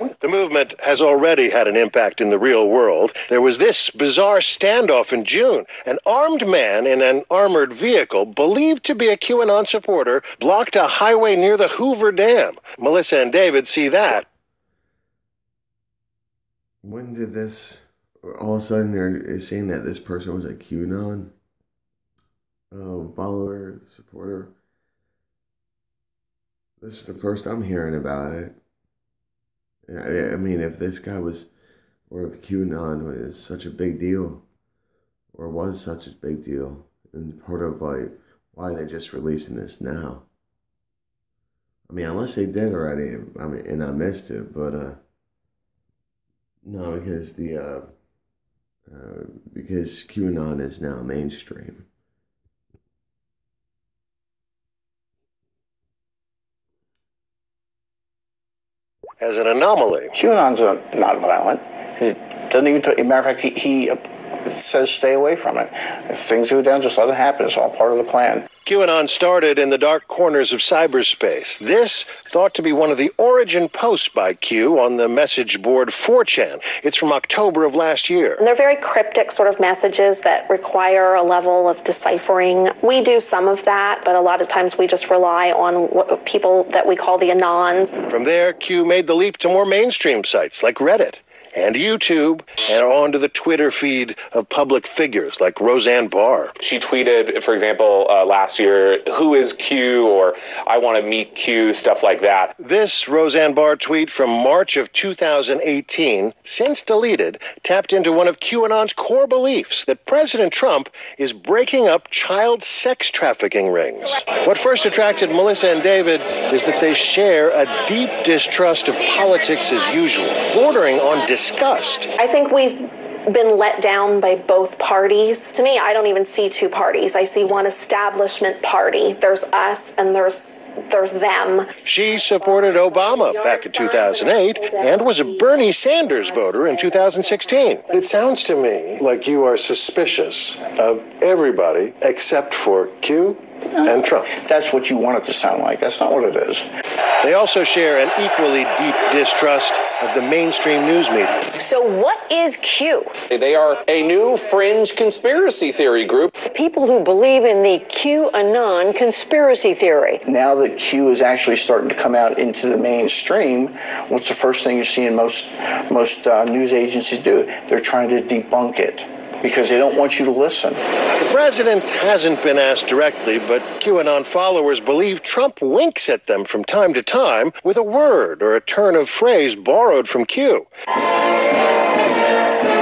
The movement has already had an impact in the real world. There was this bizarre standoff in June. An armed man in an armored vehicle, believed to be a QAnon supporter, blocked a highway near the Hoover Dam. Melissa and David see that. When did this... All of a sudden they're saying that this person was a QAnon follower, supporter. This is the first I'm hearing about it. I mean, if this guy was, or if QAnon was such a big deal, or was such a big deal, and part of like why they're just releasing this now. I mean, unless they did already, I mean, and I missed it, but no, because because QAnon is now mainstream. As an anomaly. QAnon's not violent. It doesn't even. Matter of fact, he says stay away from it. If things go down, just let it happen. It's all part of the plan. QAnon started in the dark corners of cyberspace. This thought to be one of the origin posts by Q on the message board 4chan. It's from October of last year. And they're very cryptic sort of messages that require a level of deciphering. We do some of that, but a lot of times we just rely on people that we call the Anons. From there, Q made the leap to more mainstream sites like Reddit and YouTube, and onto the Twitter feed of public figures like Roseanne Barr. She tweeted, for example, last year, "Who is Q?" or "I want to meet Q," stuff like that. This Roseanne Barr tweet from March of 2018, since deleted, tapped into one of QAnon's core beliefs that President Trump is breaking up child sex trafficking rings. What first attracted Melissa and David is that they share a deep distrust of politics as usual, bordering on disgust. I think we've been let down by both parties. To me, I don't even see two parties. I see one establishment party. There's us and there's them. She supported Obama back in 2008 and was a Bernie Sanders voter in 2016. It sounds to me like you are suspicious of everybody except for Q and Trump. That's what you want it to sound like. That's not what it is. They also share an equally deep distrust of the mainstream news media. So what is Q? They are a new fringe conspiracy theory group. People who believe in the QAnon conspiracy theory. Now that Q is actually starting to come out into the mainstream, what's the first thing you see in most news agencies do? They're trying to debunk it, because they don't want you to listen. The president hasn't been asked directly, but QAnon followers believe Trump winks at them from time to time with a word or a turn of phrase borrowed from Q.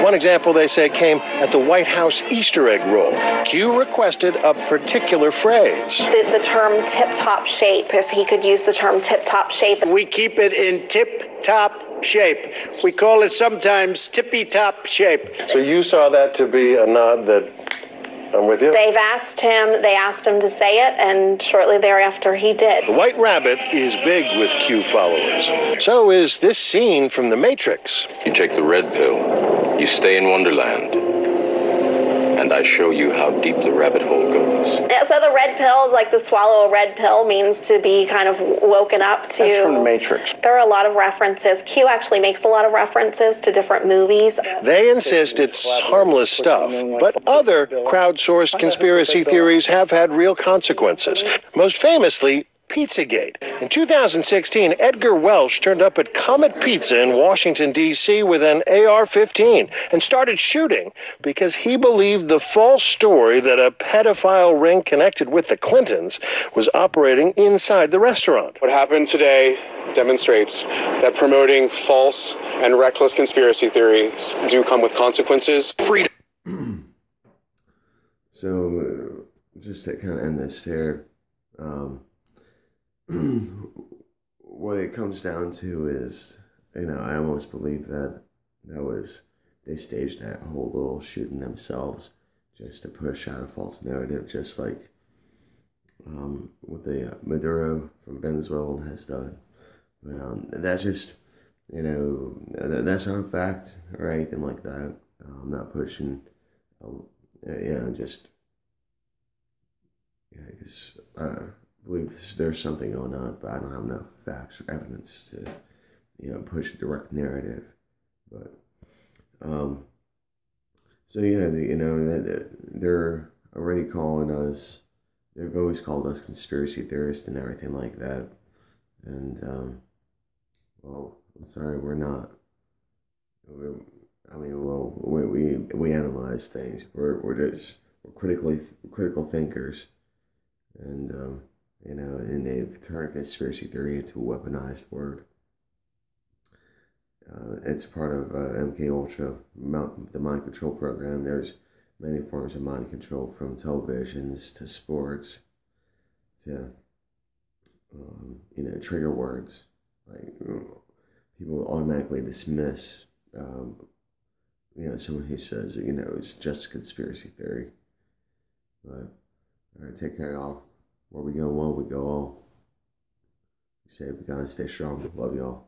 One example, they say, came at the White House Easter egg roll. Q requested a particular phrase. The term tip-top shape, if he could use the term tip-top shape. We keep it in tip-top shape. We call it sometimes tippy-top shape. So you saw that to be a nod that I'm with you? They asked him to say it, and shortly thereafter he did. The White Rabbit is big with Q followers. So is this scene from The Matrix. You take the red pill, you stay in Wonderland, and I show you how deep the rabbit hole goes. Yeah, so the red pill, like to swallow a red pill, means to be kind of woken up to. That's from The Matrix. There are a lot of references. Q actually makes a lot of references to different movies. They insist it's harmless stuff, but other crowdsourced conspiracy theories have had real consequences. Most famously, Pizzagate. In 2016, Edgar Welsh turned up at Comet Pizza in Washington, D.C. with an AR-15 and started shooting because he believed the false story that a pedophile ring connected with the Clintons was operating inside the restaurant. What happened today demonstrates that promoting false and reckless conspiracy theories do come with consequences. Freedom. So, just to kind of end this here, what it comes down to is, I almost believe that they staged that whole little shooting themselves just to push out a false narrative, just like what the Maduro from Venezuela has done. But that's just, that's not a fact or anything like that. I'm not pushing, just, because I believe there's something going on, but I don't have enough facts or evidence to push a direct narrative. But so yeah, they're already calling us. They've always called us conspiracy theorists and everything like that. And well, I'm sorry, we're not. We analyze things. We're critical thinkers, and and they've turned conspiracy theory into a weaponized word. It's part of MK Ultra, the mind control program. There's many forms of mind control, from televisions to sports to trigger words. Like people automatically dismiss someone who says it's just a conspiracy theory. But all right, take care, y'all. Where we go one, we go all. Be safe, guys. Stay strong. Love y'all.